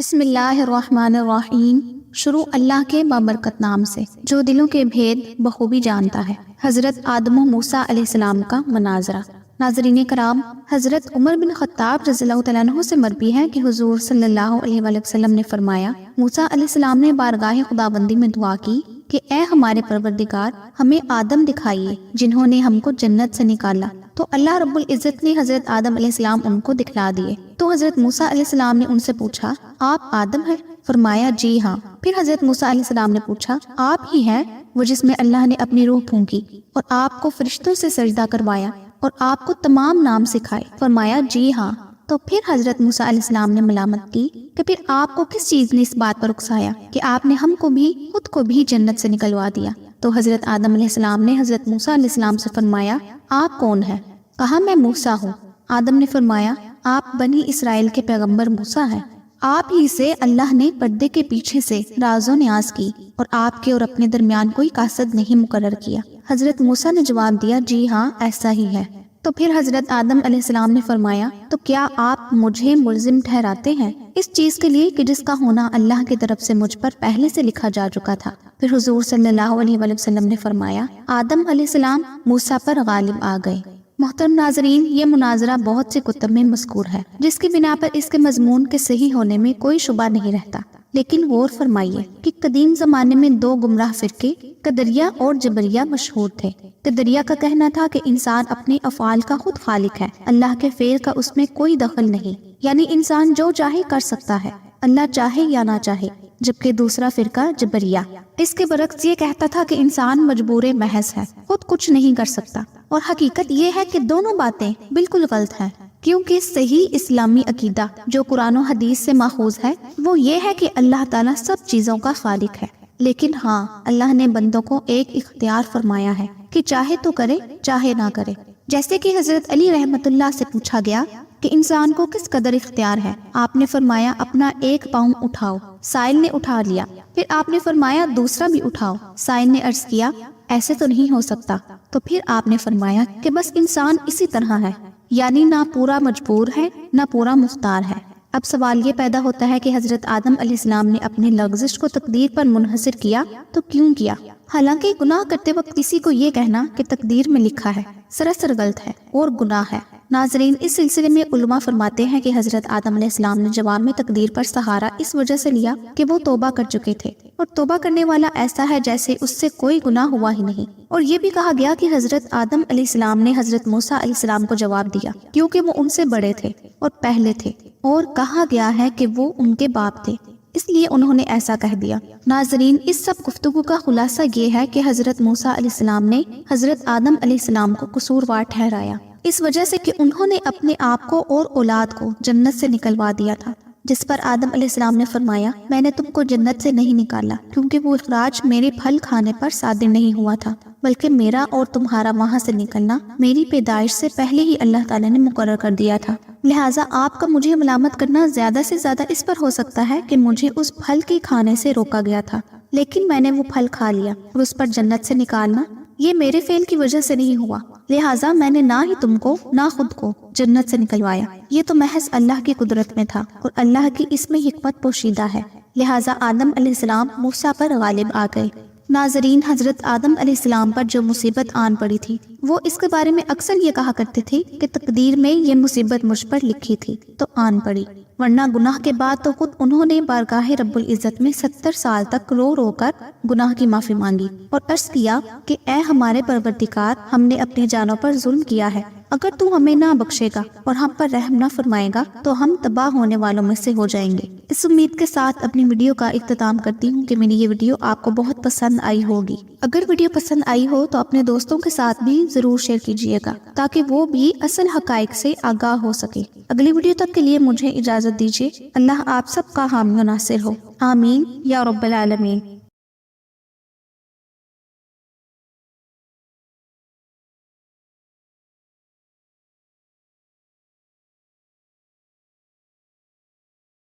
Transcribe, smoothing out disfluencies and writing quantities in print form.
بسم اللہ الرحمن الرحیم۔ شروع اللہ کے بابرکت نام سے جو دلوں کے بھید بخوبی جانتا ہے۔ حضرت آدم و موسیٰ علیہ السلام کا مناظرہ۔ ناظرین کرام، حضرت عمر بن خطاب رضی اللہ تعالیٰ عنہ سے مروی ہے کہ حضور صلی اللہ علیہ وآلہ وسلم نے فرمایا، موسیٰ علیہ السلام نے بارگاہ خداوندی میں دعا کی کہ اے ہمارے پروردگار، ہمیں آدم دکھائیے جنہوں نے ہم کو جنت سے نکالا۔ تو اللہ رب العزت نے حضرت آدم علیہ السلام ان کو دکھلا دیے۔ تو حضرت موسیٰ علیہ السلام نے ان سے پوچھا، آپ آدم ہیں؟ فرمایا جی ہاں۔ پھر حضرت موسیٰ علیہ السلام نے پوچھا، آپ ہی ہیں وہ جس میں اللہ نے اپنی روح پھونکی اور آپ کو فرشتوں سے سجدہ کروایا اور آپ کو تمام نام سکھائے؟ فرمایا جی ہاں۔ تو پھر حضرت موسیٰ علیہ السلام نے ملامت کی کہ پھر آپ کو کس چیز نے اس بات پر اکسایا کہ آپ نے ہم کو بھی خود کو بھی جنت سے نکلوا دیا؟ تو حضرت آدم علیہ السلام نے حضرت موسیٰ علیہ السلام سے فرمایا، آپ کون ہیں؟ کہا میں موسیٰ ہوں۔ آدم نے فرمایا، آپ بنی اسرائیل کے پیغمبر موسیٰ ہیں۔ آپ ہی سے اللہ نے پردے کے پیچھے سے راز و نیاز کی اور آپ کے اور اپنے درمیان کوئی قاصد نہیں مقرر کیا۔ حضرت موسیٰ نے جواب دیا، جی ہاں ایسا ہی ہے۔ تو پھر حضرت آدم علیہ السلام نے فرمایا، تو کیا آپ مجھے ملزم ٹھہراتے ہیں اس چیز کے لیے کہ جس کا ہونا اللہ کی طرف سے مجھ پر پہلے سے لکھا جا چکا تھا؟ پھر حضور صلی اللہ علیہ وآلہ وسلم نے فرمایا، آدم علیہ السلام موسیٰ پر غالب آ گئے۔ محترم ناظرین، یہ مناظرہ بہت سے کتب میں مذکور ہے جس کی بنا پر اس کے مضمون کے صحیح ہونے میں کوئی شبہ نہیں رہتا، لیکن غور فرمائیے کہ قدیم زمانے میں دو گمراہ فرقے قدریہ اور جبریہ مشہور تھے۔ قدریہ کا کہنا تھا کہ انسان اپنے افعال کا خود خالق ہے، اللہ کے فعل کا اس میں کوئی دخل نہیں، یعنی انسان جو چاہے کر سکتا ہے، اللہ چاہے یا نہ چاہے۔ جبکہ دوسرا فرقہ جبریہ اس کے برعکس یہ کہتا تھا کہ انسان مجبور محض ہے، خود کچھ نہیں کر سکتا۔ اور حقیقت یہ ہے کہ دونوں باتیں بالکل غلط ہیں، کیونکہ صحیح اسلامی عقیدہ جو قرآن و حدیث سے ماخوذ ہے وہ یہ ہے کہ اللہ تعالیٰ سب چیزوں کا خالق ہے، لیکن ہاں اللہ نے بندوں کو ایک اختیار فرمایا ہے کہ چاہے تو کرے چاہے نہ کرے۔ جیسے کہ حضرت علی رحمۃ اللہ سے پوچھا گیا کہ انسان کو کس قدر اختیار ہے؟ آپ نے فرمایا اپنا ایک پاؤں اٹھاؤ، سائل نے اٹھا لیا۔ پھر آپ نے فرمایا دوسرا بھی اٹھاؤ، سائل نے عرض کیا ایسے تو نہیں ہو سکتا۔ تو پھر آپ نے فرمایا کہ بس انسان اسی طرح ہے، یعنی نہ پورا مجبور ہے نہ پورا مختار ہے۔ اب سوال یہ پیدا ہوتا ہے کہ حضرت آدم علیہ السلام نے اپنی لغزش کو تقدیر پر منحصر کیا تو کیوں کیا؟ حالانکہ گناہ کرتے وقت کسی کو یہ کہنا کہ تقدیر میں لکھا ہے سراسر غلط ہے اور گناہ ہے۔ ناظرین، اس سلسلے میں علماء فرماتے ہیں کہ حضرت آدم علیہ السلام نے جواب میں تقدیر پر سہارا اس وجہ سے لیا کہ وہ توبہ کر چکے تھے، اور توبہ کرنے والا ایسا ہے جیسے اس سے کوئی گناہ ہوا ہی نہیں۔ اور یہ بھی کہا گیا کہ حضرت آدم علیہ السلام نے حضرت موسیٰ علیہ السلام کو جواب دیا کیونکہ وہ ان سے بڑے تھے اور پہلے تھے، اور کہا گیا ہے کہ وہ ان کے باپ تھے، اس لیے انہوں نے ایسا کہہ دیا۔ ناظرین، اس سب گفتگو کا خلاصہ یہ ہے کہ حضرت موسیٰ علیہ السلام نے حضرت آدم علیہ السلام کو قصوروار ٹھہرایا اس وجہ سے کہ انہوں نے اپنے آپ کو اور اولاد کو جنت سے نکلوا دیا تھا، جس پر آدم علیہ السلام نے فرمایا، میں نے تم کو جنت سے نہیں نکالا کیونکہ وہ اخراج میرے پھل کھانے پر صادر نہیں ہوا تھا، بلکہ میرا اور تمہارا وہاں سے نکلنا میری پیدائش سے پہلے ہی اللہ تعالیٰ نے مقرر کر دیا تھا۔ لہٰذا آپ کا مجھے ملامت کرنا زیادہ سے زیادہ اس پر ہو سکتا ہے کہ مجھے اس پھل کے کھانے سے روکا گیا تھا، لیکن میں نے وہ پھل کھا لیا، اور اس پر جنت سے نکالنا یہ میرے فعل کی وجہ سے نہیں ہوا، لہٰذا میں نے نہ ہی تم کو نہ خود کو جنت سے نکلوایا، یہ تو محض اللہ کی قدرت میں تھا اور اللہ کی اس میں حکمت پوشیدہ ہے۔ لہٰذا آدم علیہ السلام موسیٰ پر غالب آ گئے۔ ناظرین، حضرت آدم علیہ السلام پر جو مصیبت آن پڑی تھی وہ اس کے بارے میں اکثر یہ کہا کرتے تھے کہ تقدیر میں یہ مصیبت مجھ پر لکھی تھی تو آن پڑی، ورنہ گناہ کے بعد تو خود انہوں نے بارگاہ رب العزت میں 70 سال تک رو رو کر گناہ کی معافی مانگی اور عرض کیا کہ اے ہمارے پروردگار، ہم نے اپنی جانوں پر ظلم کیا ہے، اگر تو ہمیں نہ بخشے گا اور ہم پر رحم نہ فرمائے گا تو ہم تباہ ہونے والوں میں سے ہو جائیں گے۔ اس امید کے ساتھ اپنی ویڈیو کا اختتام کرتی ہوں کہ میری یہ ویڈیو آپ کو بہت پسند آئی ہوگی۔ اگر ویڈیو پسند آئی ہو تو اپنے دوستوں کے ساتھ بھی ضرور شیئر کیجیے گا تاکہ وہ بھی اصل حقائق سے آگاہ ہو سکے۔ اگلی ویڈیو تک کے لیے مجھے اجازت دیجیے۔ اللہ آپ سب کا حامی و ناصر ہو، آمین یا رب العالمین۔